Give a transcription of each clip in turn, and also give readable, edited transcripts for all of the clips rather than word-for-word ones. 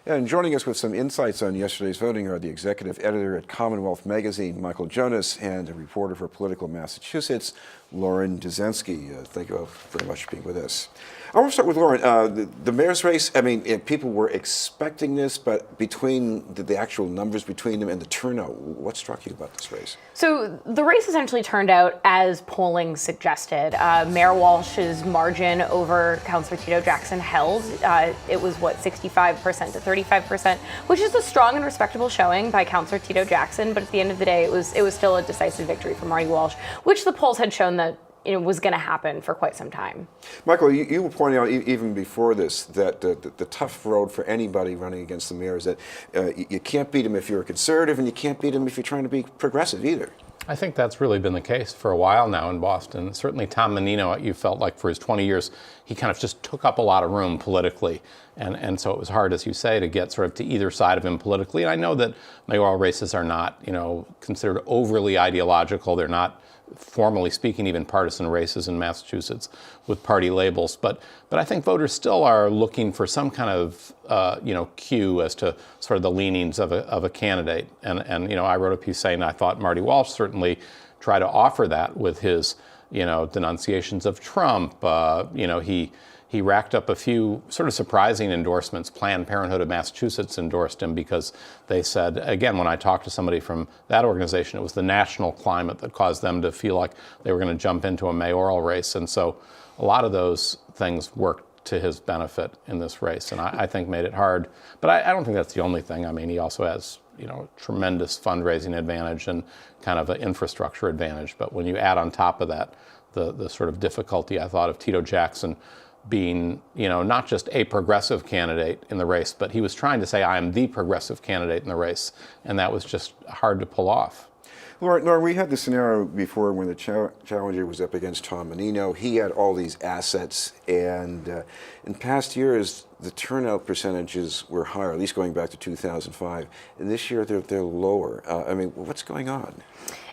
And joining us with some insights on yesterday's voting are the executive editor at CommonWealth magazine, Michael Jonas, and a reporter for Politico, Massachusetts, Lauren Dezenski. Thank you all very much for being with us. I want to start with Lauren. The mayor's race, people were expecting this, but between the actual numbers between them and the turnout, what struck you about this race? So the race essentially turned out as polling suggested. Mayor Walsh's margin over Councillor Tito Jackson held. It was, 65% to 35%, which is a strong and respectable showing by Councillor Tito Jackson. But at the end of the day, it was still a decisive victory for Marty Walsh, which the polls had shown that was going to happen for quite some time. Michael, you were pointing out even before this that the tough road for anybody running against the mayor is that you can't beat him if you're a conservative, and you can't beat him if you're trying to be progressive either. I think that's really been the case for a while now in Boston. Certainly Tom Menino, you felt like for his 20 years, he kind of just took up a lot of room politically. And so it was hard, as you say, to get sort of to either side of him politically. And I know that mayoral races are not, considered overly ideological. They're not, formally speaking, even partisan races in Massachusetts with party labels. But I think voters still are looking for some kind of, cue as to sort of the leanings of a candidate. And I wrote a piece saying I thought Marty Walsh certainly tried to offer that with his, denunciations of Trump. He racked up a few sort of surprising endorsements. Planned Parenthood of Massachusetts endorsed him because they said, again, when I talked to somebody from that organization, it was the national climate that caused them to feel like they were going to jump into a mayoral race. And so a lot of those things worked to his benefit in this race, and I think made it hard. But I don't think that's the only thing. I mean, he also has, tremendous fundraising advantage and kind of an infrastructure advantage. But when you add on top of that the sort of difficulty, I thought, of Tito Jackson being, not just a progressive candidate in the race, but he was trying to say, I am the progressive candidate in the race, and that was just hard to pull off. Lauren, we had this scenario before when the challenger was up against Tom Menino. He had all these assets, and in past years, the turnout percentages were higher, at least going back to 2005. And this year, they're lower. What's going on?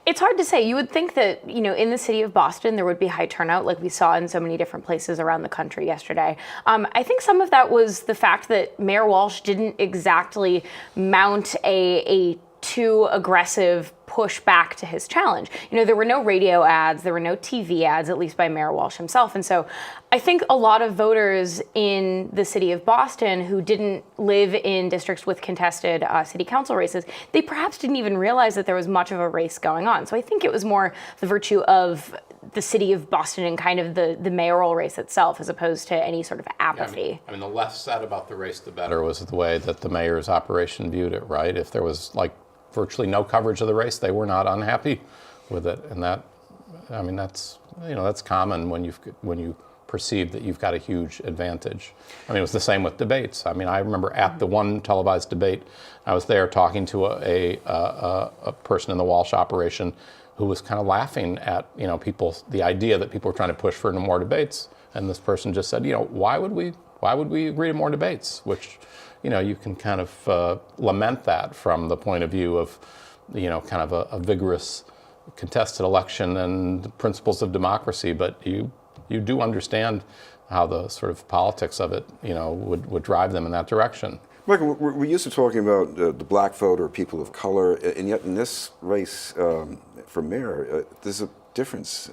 It's hard to say. You would think that, in the city of Boston, there would be high turnout like we saw in so many different places around the country yesterday. I think some of that was the fact that Mayor Walsh didn't exactly mount a too aggressive push back to his challenge. There were no radio ads, there were no TV ads, at least by Mayor Walsh himself. And so I think a lot of voters in the city of Boston who didn't live in districts with contested city council races, they perhaps didn't even realize that there was much of a race going on. So I think it was more the virtue of the city of Boston and kind of the mayoral race itself, as opposed to any sort of apathy. The less said about the race, the better, was the way that the mayor's operation viewed it, right? If there was virtually no coverage of the race, they were not unhappy with it, and that's common when you perceive that you've got a huge advantage. It was the same with debates. I remember at the one televised debate, I was there talking to a person in the Walsh operation who was kind of laughing at the idea that people were trying to push for more debates, and this person just said, why would we agree to more debates? Which you can kind of lament that from the point of view of, kind of a vigorous contested election and the principles of democracy. But you do understand how the sort of politics of it, would drive them in that direction. Michael, we're used to talking about the black vote or people of color, and yet in this race for mayor, there's a difference.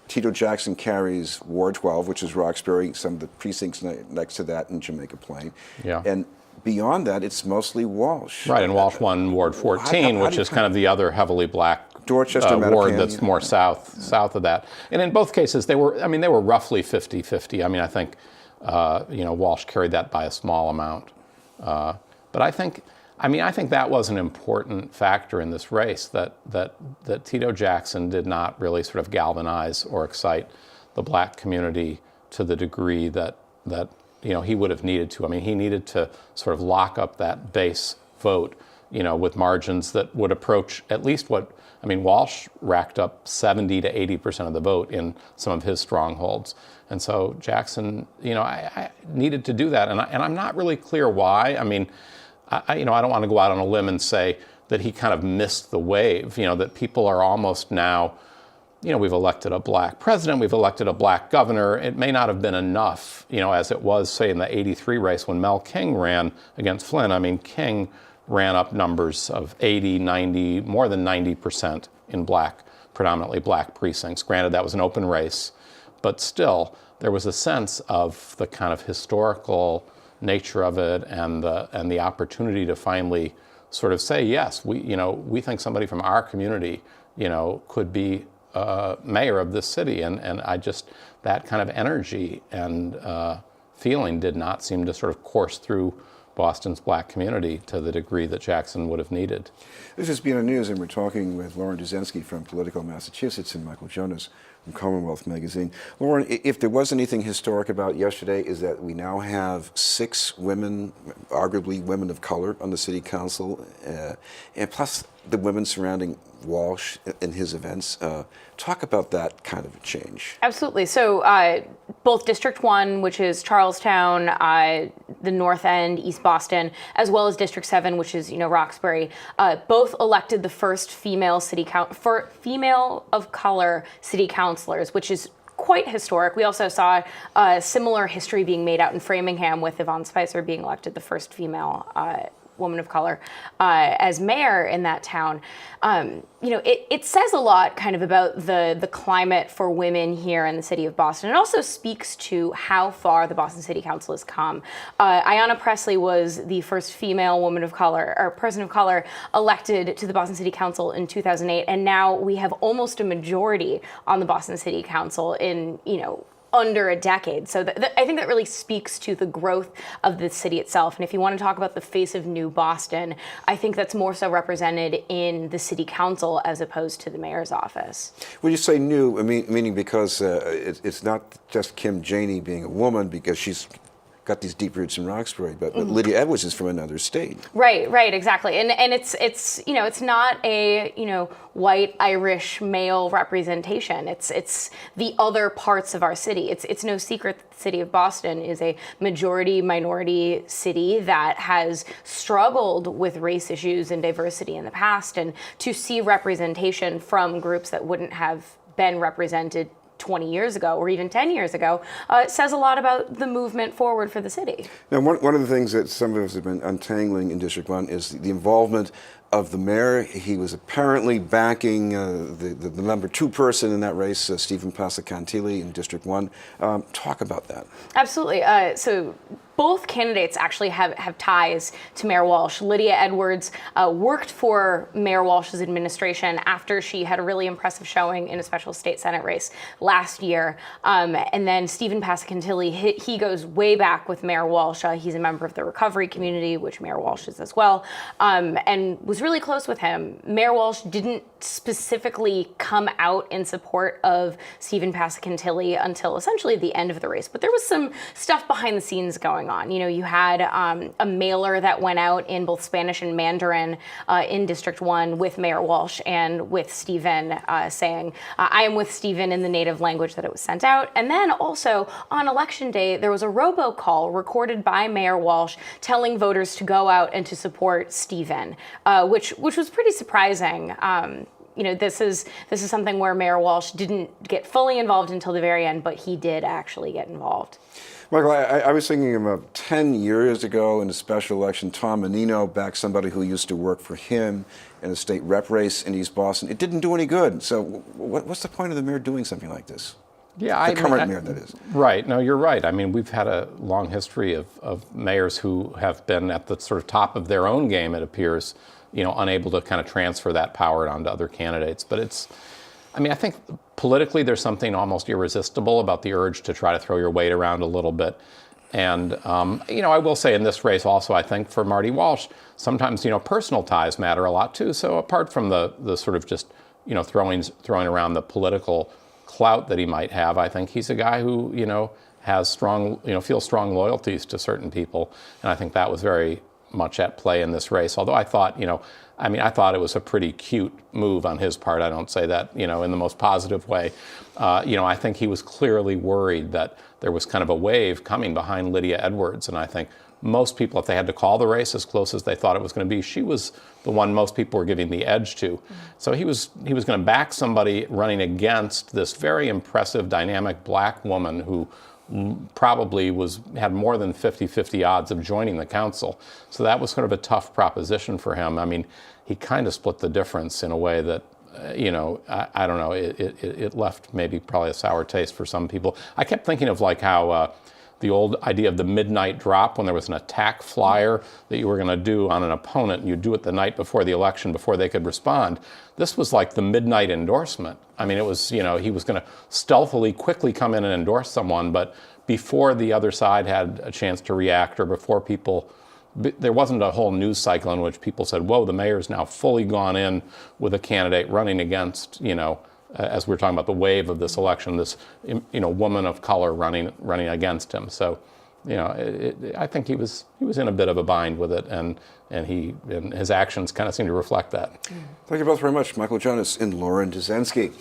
Tito Jackson carries Ward 12, which is Roxbury, some of the precincts next to that in Jamaica Plain. Yeah. And beyond that, it's mostly Walsh. Right, and Walsh won Ward 14, which is kind of the other heavily black Dorchester, ward that's more south of that. And in both cases, they were roughly 50-50. I think, Walsh carried that by a small amount. But I think that was an important factor in this race, that Tito Jackson did not really sort of galvanize or excite the black community to the degree that he would have needed to. He needed to sort of lock up that base vote, with margins that would approach at least Walsh racked up 70 to 80% of the vote in some of his strongholds. And so Jackson, I needed to do that. And I'm not really clear why. I don't want to go out on a limb and say that he kind of missed the wave, that people are almost now we've elected a black president, we've elected a black governor. It may not have been enough, as it was, say, in the '83 race when Mel King ran against Flynn. I mean, King ran up numbers of 80, 90, more than 90% in predominantly black precincts. Granted, that was an open race, but still, there was a sense of the kind of historical nature of it and the opportunity to finally sort of say, yes, we think somebody from our community, could be mayor of this city, and that kind of energy and feeling did not seem to sort of course through Boston's black community to the degree that Jackson would have needed. This is BNN News, and we're talking with Lauren Dezenski from Politico, Massachusetts, and Michael Jonas from CommonWealth magazine. Lauren, if there was anything historic about yesterday, is that we now have 6 women, arguably women of color, on the city council, and plus the women surrounding Walsh in his events. Talk about that kind of a change. Absolutely. So both District 1, which is Charlestown, the North End, East Boston, as well as District 7, which is Roxbury, both elected the first female female of color city councilors, which is quite historic. We also saw similar history being made out in Framingham, with Yvonne Spicer being elected the first female woman of color as mayor in that town. It says a lot kind of about the climate for women here in the city of Boston. It also speaks to how far the Boston City Council has come. Ayanna Pressley was the first female woman of color, or person of color, elected to the Boston City Council in 2008, and now we have almost a majority on the Boston City Council in, under a decade. So I think that really speaks to the growth of the city itself. And if you want to talk about the face of new Boston, I think that's more so represented in the city council as opposed to the mayor's office. When you say new, meaning because it's not just Kim Janey being a woman, because she's got these deep roots in Roxbury, but Lydia Edwards is from another state. Right, exactly. And it's not a white Irish male representation. It's the other parts of our city. It's no secret that the city of Boston is a majority minority city that has struggled with race issues and diversity in the past, and to see representation from groups that wouldn't have been represented 20 years ago or even 10 years ago says a lot about the movement forward for the city. Now, one of the things that some of us have been untangling in District 1 is the involvement of the mayor. He was apparently backing the number 2 person in that race, Stephen Passacantilli in District 1. Talk about that. Absolutely. So both candidates actually have ties to Mayor Walsh. Lydia Edwards worked for Mayor Walsh's administration after she had a really impressive showing in a special state Senate race last year. And then Stephen Passacantilli, he goes way back with Mayor Walsh. He's a member of the recovery community, which Mayor Walsh is as well, and was really close with him. Mayor Walsh didn't specifically come out in support of Stephen Passacantilli until essentially the end of the race. But there was some stuff behind the scenes going on. You had a mailer that went out in both Spanish and Mandarin in District 1 with Mayor Walsh and with Stephen saying, I am with Stephen, in the native language that it was sent out. And then also on election day, there was a robocall recorded by Mayor Walsh telling voters to go out and to support Stephen, which was pretty surprising. This is something where Mayor Walsh didn't get fully involved until the very end, but he did actually get involved. Michael, I was thinking about 10 years ago in a special election, Tom Menino backed somebody who used to work for him in a state rep race in East Boston. It didn't do any good. So what's the point of the mayor doing something like this? Yeah, the current mayor, that is. Right. No, you're right. I mean, we've had a long history of mayors who have been at the sort of top of their own game, it appears, unable to kind of transfer that power onto other candidates. But I think politically there's something almost irresistible about the urge to try to throw your weight around a little bit. And, I will say in this race also, I think for Marty Walsh, sometimes, personal ties matter a lot too. So apart from the sort of just, throwing around the political clout that he might have, I think he's a guy who, has strong, feels strong loyalties to certain people. And I think that was very much at play in this race. Although I thought, I thought it was a pretty cute move on his part. I don't say that, in the most positive way. I think he was clearly worried that there was kind of a wave coming behind Lydia Edwards. And I think most people, if they had to call the race as close as they thought it was going to be, she was the one most people were giving the edge to. So he was going to back somebody running against this very impressive, dynamic black woman who probably had more than 50-50 odds of joining the council. So that was sort of a tough proposition for him. I mean, he kind of split the difference in a way that, I don't know, it left maybe probably a sour taste for some people. I kept thinking of like how the old idea of the midnight drop, when there was an attack flyer that you were going to do on an opponent, and you do it the night before the election before they could respond. This was like the midnight endorsement. I mean, it was, he was going to stealthily, quickly come in and endorse someone, but before the other side had a chance to react, or before there wasn't a whole news cycle in which people said, whoa, the mayor's now fully gone in with a candidate running against, as we were talking about the wave of this election, this woman of color running against him. So, I think he was in a bit of a bind with it, and his actions kind of seem to reflect that. Thank you both very much, Michael Jonas and Lauren Dezenski.